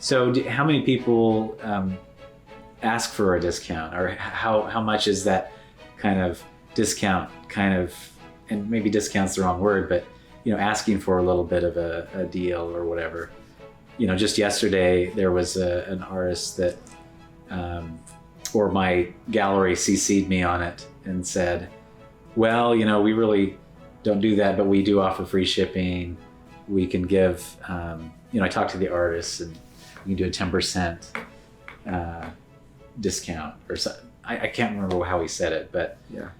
So how many people ask for a discount, or how much is that kind of discount and maybe discount's the wrong word, but asking for a little bit of a deal or whatever. Just yesterday there was an artist that or my gallery CC'd me on it and said, well, we really don't do that, but we do offer free shipping. We can give, I talked to the artist and we can do a 10% discount or something. I can't remember how he said it, but yeah.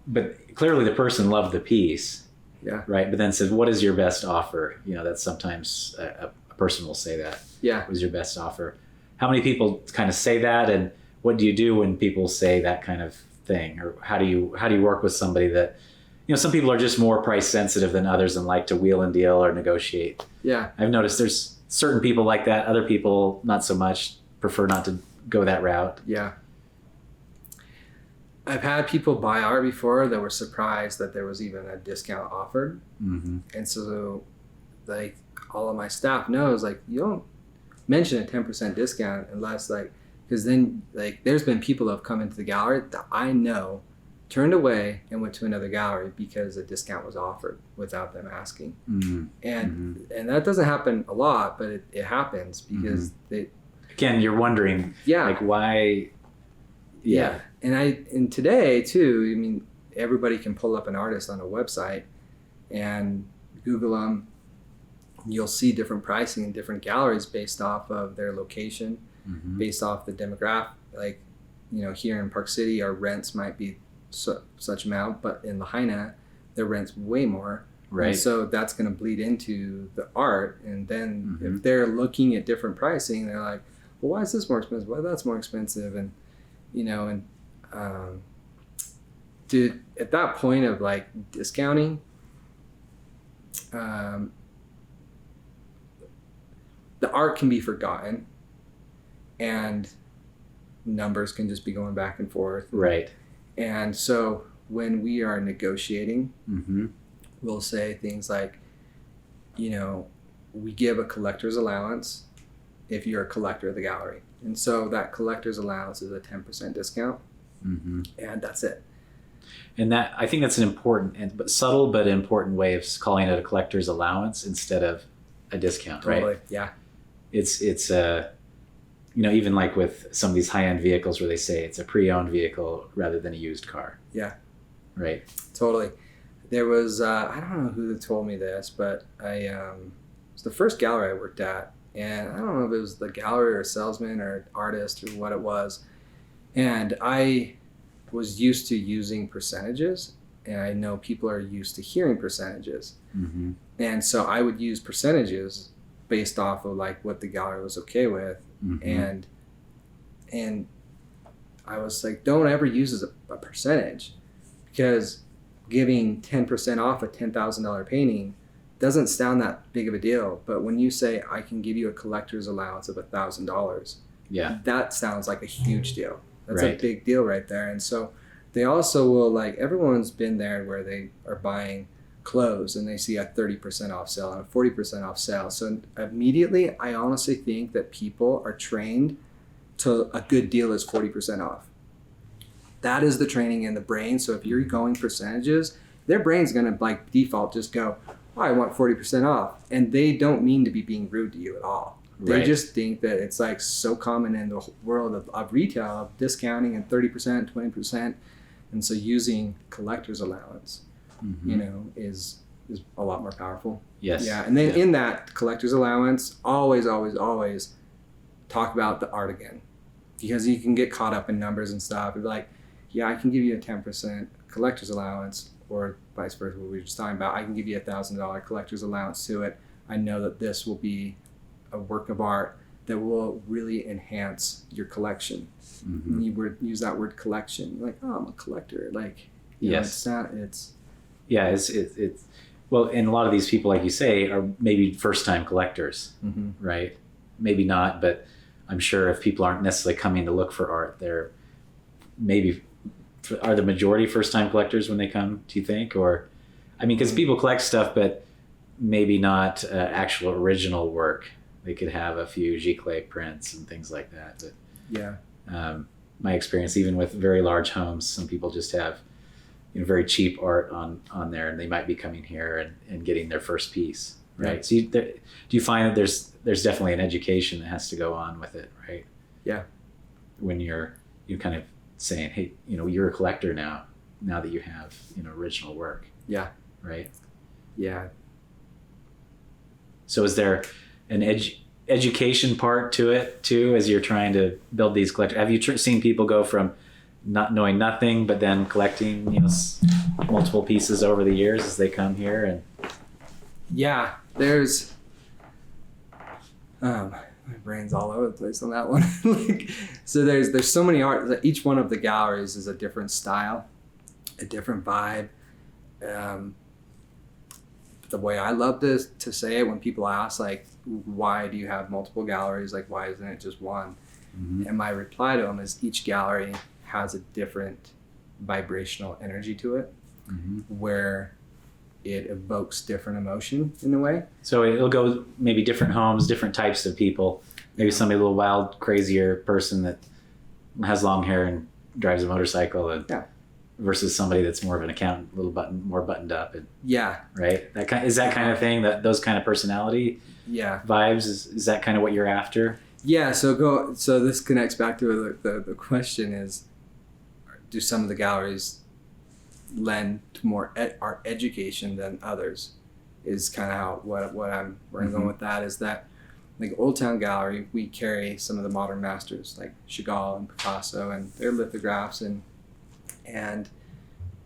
But clearly the person loved the piece, yeah, right? But then said, what is your best offer? That's sometimes a person will say that. Yeah. What was your best offer? How many people kind of say that, and what do you do when people say that kind of thing? Or how do you work with somebody that, some people are just more price sensitive than others and like to wheel and deal or negotiate. Yeah. I've noticed there's certain people like that. Other people, not so much, prefer not to go that route. Yeah. I've had people buy art before that were surprised that there was even a discount offered. Mm-hmm. And so like all of my staff knows, like, you don't mention a 10% discount unless because then there's been people that have come into the gallery that I know turned away and went to another gallery because a discount was offered without them asking. Mm-hmm. And that doesn't happen a lot, but it happens because they, again, you're wondering, why? Yeah. And today too, everybody can pull up an artist on a website and Google them. You'll see different pricing in different galleries based off of their location, based off the demographic. Here in Park City, our rents might be such amount, but in Lahaina, their rent's way more. Right. And so that's going to bleed into the art. And then if they're looking at different pricing, they're like, well, why is this more expensive? Why that's more expensive? And, at that point of discounting, the art can be forgotten and numbers can just be going back and forth. Right. And so when we are negotiating, we'll say things like, we give a collector's allowance if you're a collector of the gallery. And so that collector's allowance is a 10% discount. And that's it. And that, I think that's an important but subtle but important way of calling it a collector's allowance instead of a discount, Totally. Right? Yeah. It's even like with some of these high-end vehicles where they say it's a pre-owned vehicle rather than a used car. Yeah. Right. Totally. There was, I don't know who told me this, but it was the first gallery I worked at. And I don't know if it was the gallery or a salesman or artist or what it was. And I was used to using percentages, and I know people are used to hearing percentages. And so I would use percentages based off of what the gallery was okay with. And I was like, don't ever use a percentage, because giving 10% off a $10,000 painting doesn't sound that big of a deal. But when you say, I can give you a collector's allowance of $1,000, that sounds like a huge deal. That's a big deal right there. And so they also will, everyone's been there where they are buying clothes and they see a 30% off sale and a 40% off sale. So immediately, I honestly think that people are trained to a good deal is 40% off. That is the training in the brain. So if you're going percentages, their brain's going to default just go, oh, I want 40% off. And they don't mean to be being rude to you at all. They just think that it's so common in the world of retail, of discounting and 30%, 20%. And so using collector's allowance, is a lot more powerful. Yes. Yeah. And then in that collector's allowance, always, always, always talk about the art again, because you can get caught up in numbers and stuff. It'd be like, yeah, I can give you a 10% collector's allowance, or vice versa, what we were just talking about. I can give you $1,000 collector's allowance to it. I know that this will be a work of art that will really enhance your collection. You use that word collection. You're like, oh, I'm a collector. Yes. It's well, and a lot of these people, like you say, are maybe first-time collectors, right? Maybe not, but I'm sure if people aren't necessarily coming to look for art, they're are the majority first-time collectors when they come, do you think? Or, because people collect stuff, but maybe not actual original work. They could have a few giclée prints and things like that. But Yeah. my experience, even with very large homes, some people just have very cheap art on there, and they might be coming here and getting their first piece, right? Yeah. So do you find that there's definitely an education that has to go on with it, right? Yeah. When you're kind of saying, hey, you're a collector now that you have original work. Yeah. Right. Yeah. So is there an education part to it too, as you're trying to build these collections? Have you seen people go from not knowing nothing, but then collecting, multiple pieces over the years as they come here? And yeah, there's, my brain's all over the place on that one. So there's so many art. Each one of the galleries is a different style, a different vibe. The way I love to say it, when people ask, like, why do you have multiple galleries? Like, why isn't it just one? mm-hmm. And my reply to them is each gallery has a different vibrational energy to it, Mm-hmm. where it evokes different emotion in a way. So it'll go maybe different homes, different types of people. Maybe somebody a little wild, crazier person that has long hair and drives a motorcycle, and versus somebody that's more of an accountant, a little more buttoned up, and right. That kind of thing. Those kind of personality vibes is that kind of what you're after? Yeah. So this connects back to the question is, do some of the galleries lend to more art education than others? Is kind of how where I'm going with that is that, like Old Town Gallery, we carry some of the modern masters like Chagall and Picasso and their lithographs, and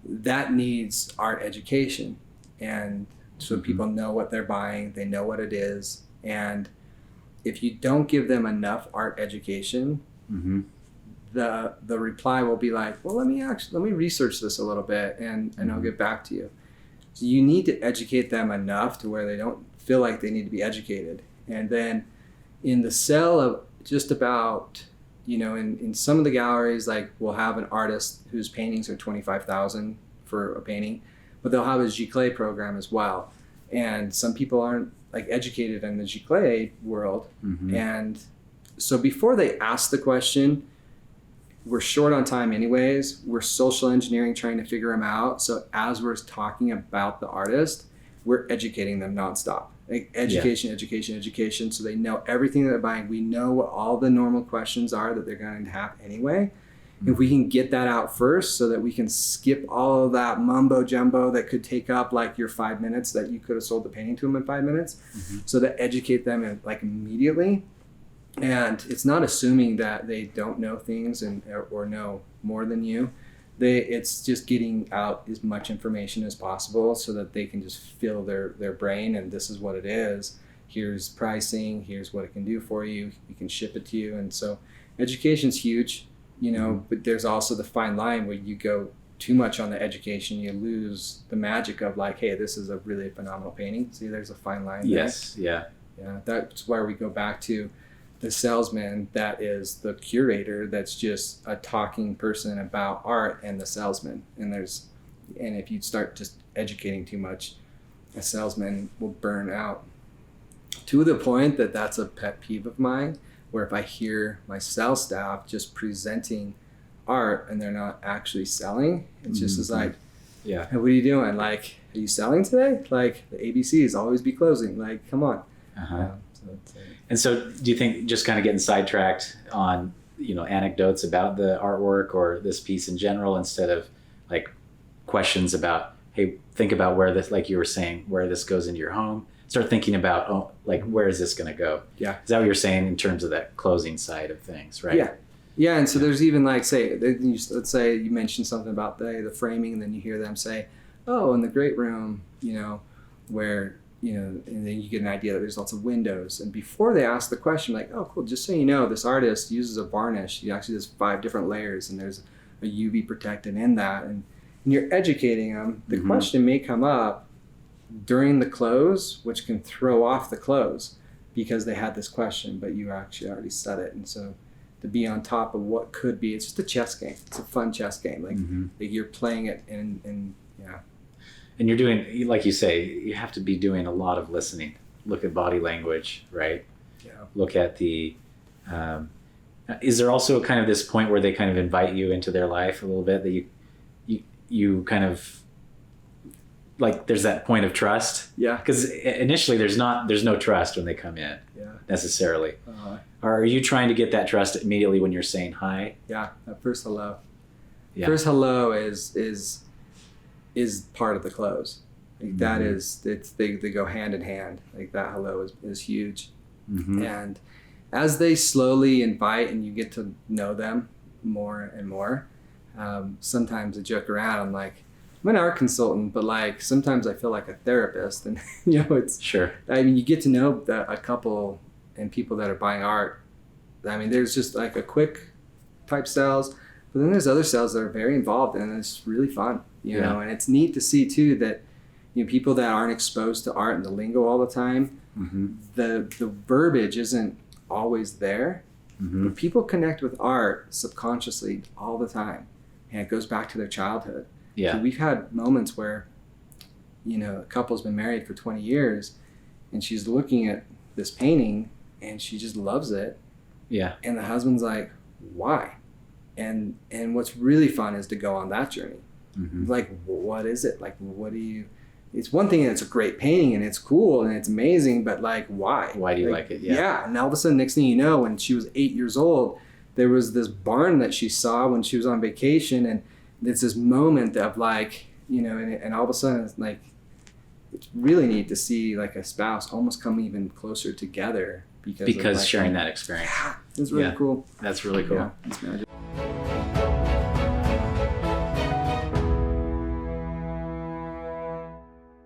that needs art education, and so people know what they're buying, they know what it is, and if you don't give them enough art education, mm-hmm. the reply will be like, well, let me research this a little bit and I'll get back to you. So you need to educate them enough to where they don't feel like they need to be educated. And then in the sale of just about, in some of the galleries, like we'll have an artist whose paintings are $25,000 for a painting, but they'll have a giclée program as well. And some people aren't like educated in the giclée world. Mm-hmm. And so before they ask the question, we're short on time anyways. We're social engineering, trying to figure them out. So as we're talking about the artist, we're educating them nonstop. Like education. So they know everything that they're buying. We know what all the normal questions are that they're going to have anyway. Mm-hmm. If we can get that out first so that we can skip all of that mumbo jumbo that could take up like your 5 minutes that you could have sold the painting to them in 5 minutes. Mm-hmm. So that educate them like immediately. And it's not assuming that they don't know things or know more than you. It's just getting out as much information as possible so that they can just fill their brain, and this is what it is. Here's pricing, here's what it can do for you. We can ship it to you. And so education's huge, but there's also the fine line where you go too much on the education, you lose the magic of like, hey, this is a really phenomenal painting. See, there's a fine line there. Yes, yeah. Yeah, that's where we go back to the salesman that is the curator, that's just a talking person about art, and the salesman. And if you start just educating too much, a salesman will burn out to the point that that's a pet peeve of mine, where if I hear my sales staff just presenting art and they're not actually selling, it's just as like, hey, what are you doing? Like, are you selling today? Like, the ABCs always be closing. Like, come on. Uh-huh. And so do you think, just kind of getting sidetracked on, anecdotes about the artwork or this piece in general, instead of like questions about, hey, think about where this, like you were saying, where this goes into your home, start thinking about, where is this going to go? Yeah. Is that what you're saying in terms of that closing side of things, right? Yeah. Yeah. And so there's even like, let's say you mentioned something about the framing, and then you hear them say, oh, in the great room, where, and then you get an idea that there's lots of windows. And before they ask the question, like, oh, cool, just so you know, this artist uses a varnish. He actually does 5 different layers, and there's a UV protectant in that. And you're educating them. The mm-hmm. question may come up during the close, which can throw off the close because they had this question, but you actually already said it. And so to be on top of what could be, it's just a chess game. It's a fun chess game. Like, mm-hmm. like you're playing it and yeah. And you're doing, like you say, you have to be doing a lot of listening. Look at body language, right? look at the is there also kind of this point where they kind of invite you into their life a little bit, that you kind of, like, there's that point of trust? Yeah. Because initially there's no trust when they come in necessarily. Are you trying to get that trust immediately when you're saying hi? Yeah, that first hello. Yeah. First hello is part of the close. Like that is, they go hand in hand. Like that hello is huge. And as they slowly invite and you get to know them more and more, sometimes I joke around, I'm like, I'm an art consultant, but like sometimes I feel like a therapist, and it's sure. I mean, you get to know a couple and people that are buying art. I mean, there's just like a quick type sales, but then there's other sales that are very involved, and it's really fun, you know. And it's neat to see too that people that aren't exposed to art and the lingo all the time, the verbiage isn't always there, but people connect with art subconsciously all the time, and it goes back to their childhood. So we've had moments where, a couple's been married for 20 years, and she's looking at this painting and she just loves it. Yeah. And the husband's like, why? And what's really fun is to go on that journey. Like, what is it? Like, what do you, it's one thing and it's a great painting and it's cool and it's amazing, but like, why? Why do you like it? Yeah. And all of a sudden, next thing you know, when she was 8 years old, there was this barn that she saw when she was on vacation, and it's this moment of like, and all of a sudden it's like, it's really neat to see like a spouse almost come even closer together because sharing that experience. Yeah, it's really cool. That's really cool. Yeah, it's magic.